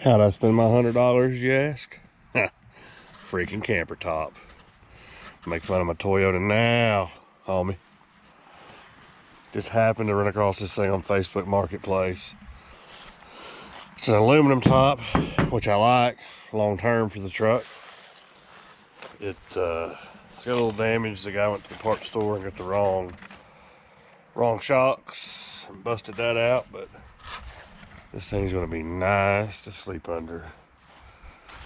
How'd I spend my $100, you ask? Freaking camper top. Make fun of my Toyota now, homie. Just happened to run across this thing on Facebook Marketplace. It's an aluminum top, which I like long term for the truck. It's got a little damage. The guy went to the parts store and got the wrong shocks and busted that out, but this thing's gonna be nice to sleep under.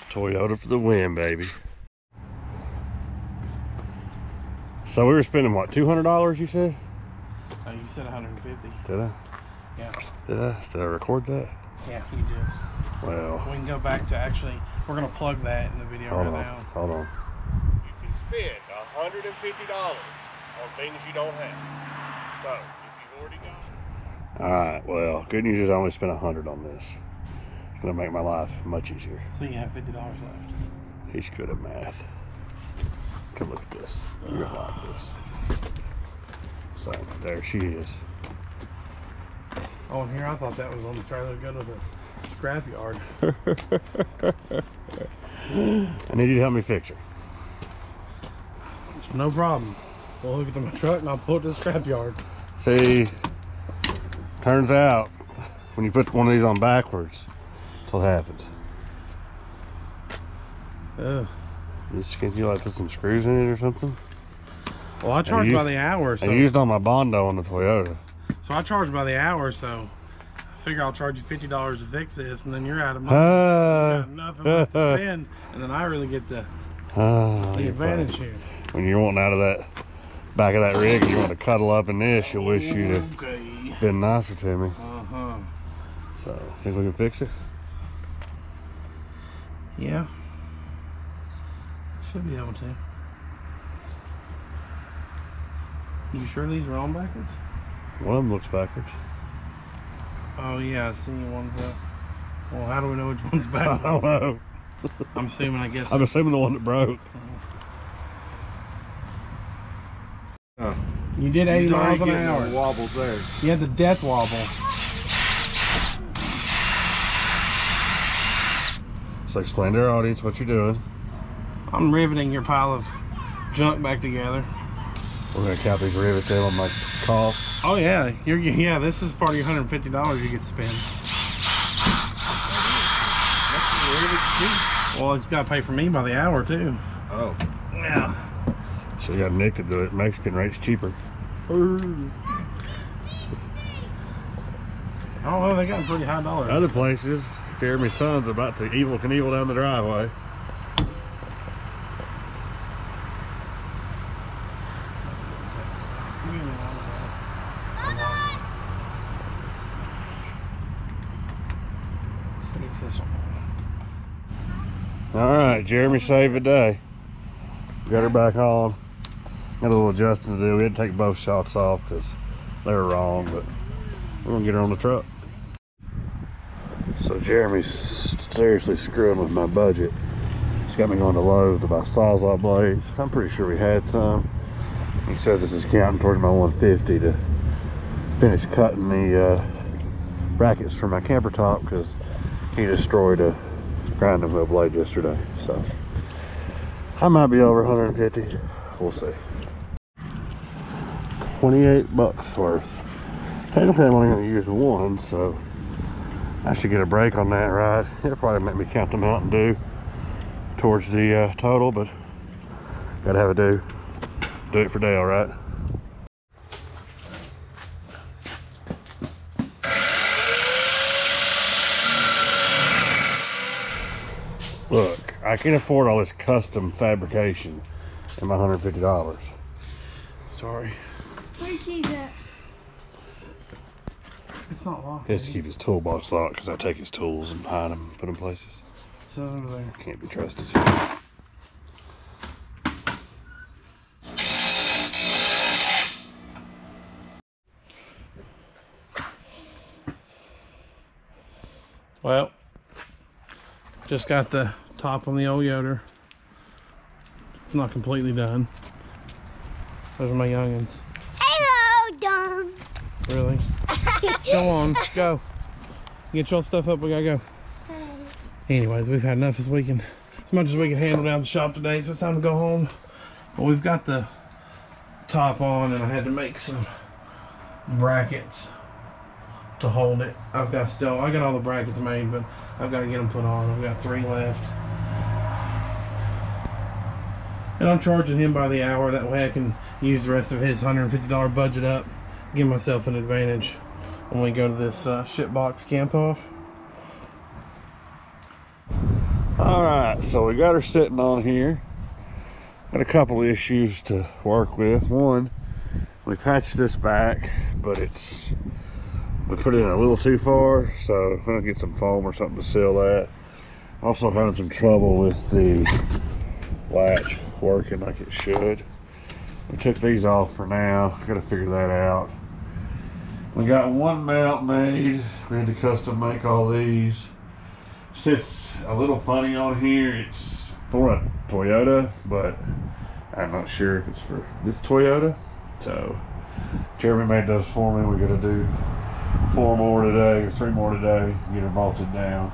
Toyota for the win, baby. So we were spending what, $200 you said? Oh, you said 150. Did I? Yeah. Did I record that? Yeah, you did. Well, we can go back to we're gonna plug that in the video now. Hold on. You can spend $150 on things you don't have. So if you've already got. All right. Well, good news is I only spent $100 on this. It's gonna make my life much easier. So you have $50 left. He's good at math. Come look at this. You're gonna like this. So there she is. Oh, and here I thought that was on the trailer to go to the scrapyard. I need you to help me fix her. No problem. We'll hook it to my truck and I'll pull it to the scrapyard. See, turns out when you put one of these on backwards, that's what happens. Can you like put some screws in it or something? Well, I charge by the hour. So I used all my Bondo on the Toyota. So I charge by the hour, so I figure I'll charge you $50 to fix this, and then you're out of money. You got nothing left to spend, and then I really get the advantage here. When you're wanting out of that back of that rig and you want to cuddle up in this, you wish you'd have been nicer to me. So, think we can fix it? Yeah. Should be able to. You sure these are on backwards? One of them looks backwards. Oh yeah, I see one's up. Well, how do we know which one's backwards? I don't know. I'm assuming, I'm assuming the one that broke. You did 80 miles an hour. Wobbles there. You had the death wobble. So explain to our audience what you're doing. I'm riveting your pile of junk back together. We're gonna count these rivets in on my cost. Oh yeah, yeah. This is part of your $150 you get to spend. Well, you gotta pay for me by the hour too. Oh. Yeah. So you got Nick to do it. Mexican rate's cheaper. I don't know, they got pretty high dollars. Other places, Jeremy's son's about to Knievel down the driveway. All right, Jeremy saved the day. Got her back on. Got a little adjusting to do. We had to take both shocks off because they were wrong, but we're gonna get her on the truck. So Jeremy's seriously screwing with my budget. He's got me going to Lowe's to buy Sawzall blades. I'm pretty sure we had some. He says this is counting towards my 150 to finish cutting the brackets for my camper top because he destroyed a grinding wheel blade yesterday. So I might be over 150. We'll see. 28 bucks worth. Technically I'm only going to use one, so I should get a break on that, right? It'll probably make me count the Mountain Dew towards the total, but gotta have a do it for Dale, right? Look, I can't afford all this custom fabrication in my $150. Sorry. Where's keys at? It's not locked. He has to keep his toolbox locked because I take his tools and hide them, put them places. So over there. Can't be trusted. Well, just got the top on the old Yoder. It's not completely done. Those are my youngins. Hello, Dom. Really? Go on, go. Get your stuff up, we gotta go. Anyways, we've had enough this weekend. As much as we can handle down the shop today, so it's time to go home. But we've got the top on, and I had to make some brackets to hold it. I got all the brackets made, but I've got to get them put on. I've got 3 left. And I'm charging him by the hour. That way I can use the rest of his $150 budget up. Give myself an advantage when we go to this shitbox camp off. Alright, so we got her sitting on here. Got a couple issues to work with. One, we patched this back, but we put it in a little too far, so I'm gonna get some foam or something to seal that. Also having some trouble with the latch working like it should. We took these off for now. Gotta figure that out. We got one mount made. We had to custom make all these. Sits a little funny on here. It's for a Toyota, but I'm not sure if it's for this Toyota. So Jeremy made those for me. We gotta do 4 more today, or 3 more today, get her bolted down.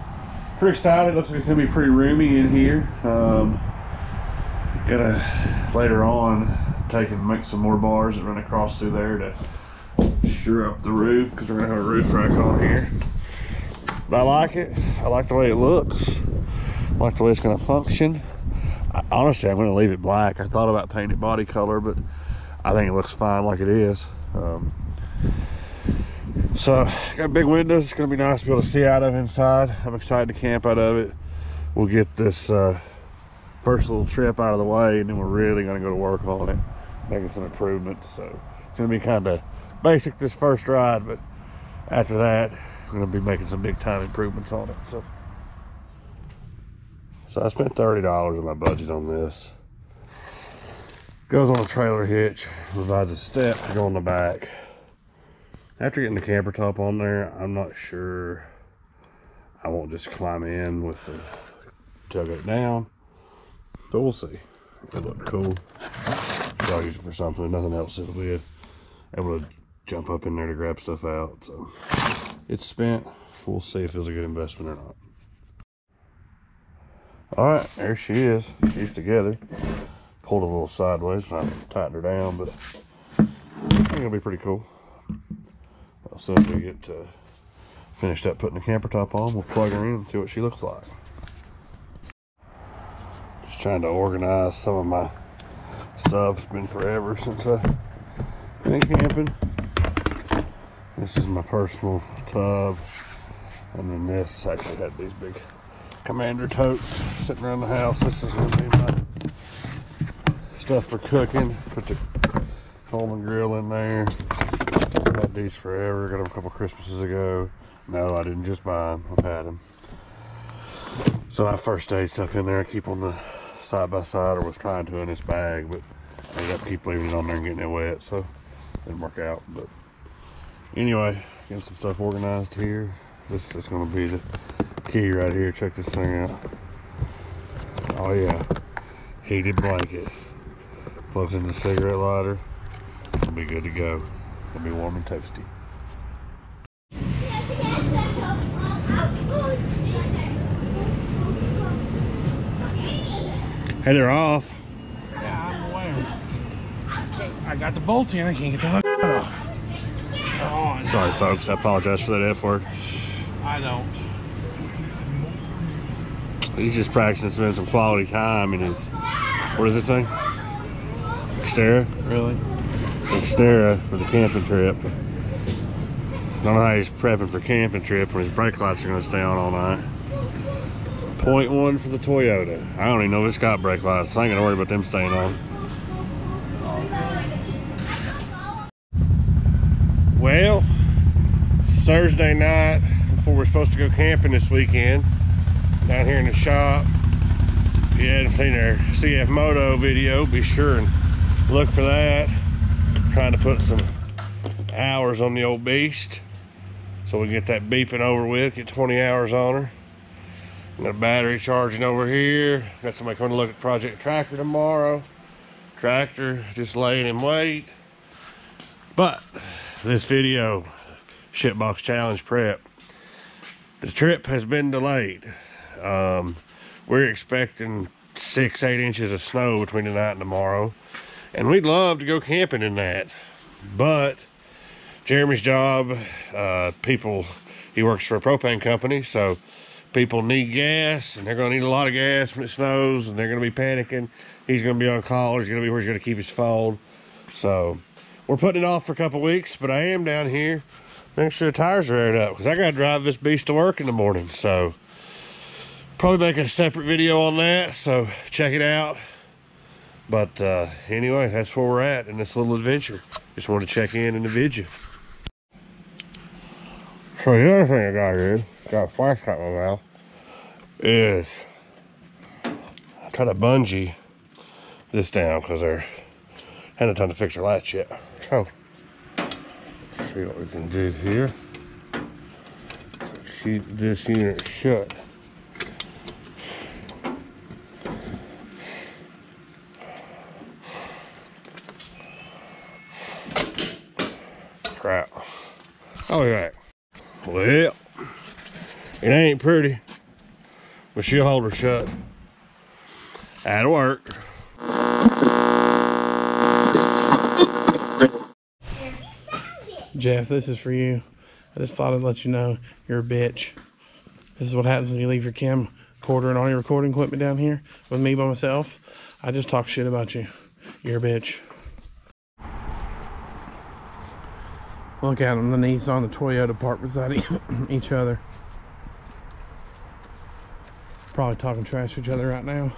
Pretty excited. Looks like it's gonna be pretty roomy in here. Gotta later on take and make some more bars that run across through there to sure up the roof, because we're gonna have a roof rack on here. But I like it. I like the way it looks. I like the way it's gonna function. Honestly, I'm gonna leave it black. I thought about painting it body color, but I think it looks fine like it is. So got big windows. It's gonna be nice to be able to see out of inside. I'm excited to camp out of it. We'll get this first little trip out of the way, and then we're really gonna go to work on it, making some improvements. So it's gonna be kind of basic this first ride, but after that we're gonna be making some big time improvements on it. So I spent $30 of my budget on this. Goes on a trailer hitch, provides a step to go on the back. After getting the camper top on there, I'm not sure I won't just climb in with the tailgate down, but we'll see. It looked cool. I'll use it for something. Nothing else it'll be able to jump up in there to grab stuff out. So it's spent. We'll see if it was a good investment or not. All right, there she is. She's together. Pulled a little sideways, and I tightened her down, but I think it'll be pretty cool. As soon as we get finished up putting the camper top on, we'll plug her in and see what she looks like. Just trying to organize some of my stuff. It's been forever since I've been camping. This is my personal tub, and then this actually had these big Commander totes sitting around the house. This is going to be my stuff for cooking. Put the Coleman grill in there. Had these forever. Got them a couple Christmases ago. No, I didn't just buy them. I've had them. So my first aid stuff in there, I keep on the side by side, or was trying to in this bag, but I ended up keep leaving it on there and getting it wet, so it didn't work out. But anyway, getting some stuff organized here. This is going to be the key right here. Check this thing out. Oh yeah, heated blanket. Plugs in the cigarette lighter. It'll be good to go. It'll be warm and toasty. Hey, they're off. Yeah, I'm aware. I got the bolt in. I can't get the hook off. Oh, Sorry, folks. I apologize for that F word. I don't. He's just practicing, spending some quality time in his, what is this thing? Xterra? Really? Xterra for the camping trip. I don't know how he's prepping for camping trip when his brake lights are going to stay on all night. 0.1 for the Toyota. I don't even know if it's got brake lights, so I ain't going to worry about them staying on. Well, Thursday night before we're supposed to go camping this weekend, down here in the shop. If you hadn't seen our CF Moto video, be sure and look for that. I'm trying to put some hours on the old beast so we can get that beeping over with, get 20 hours on her. Got a battery charging over here. Got somebody coming to look at Project Tractor tomorrow. Tractor just laying in wait. But this video, Shitbox Challenge Prep, the trip has been delayed. We're expecting 6-8 inches of snow between tonight and tomorrow, and we'd love to go camping in that, but Jeremy's job, he works for a propane company, so people need gas, and they're going to need a lot of gas when it snows, and they're going to be panicking. He's going to be on call. He's going to be where he's going to keep his phone. So we're putting it off for a couple weeks, but I am down here making sure the tires are aired up, because I got to drive this beast to work in the morning. So probably make a separate video on that, so check it out. But anyway, that's where we're at in this little adventure. Just wanted to check in and vid you. So the other thing I got here, got a flashlight in my mouth, is I try to bungee this down because they're hadn't time to fix their lights yet. So let's see what we can do here. Keep this unit shut. Crap. Oh yeah. Well, it ain't pretty, but she'll hold her shut. That'll work. Jeff, this is for you. I just thought I'd let you know you're a bitch. This is what happens when you leave your camcorder and all your recording equipment down here with me by myself. I just talk shit about you. You're a bitch. Look at them, the Nissan and the Toyota parked beside each other. Probably talking trash to each other right now.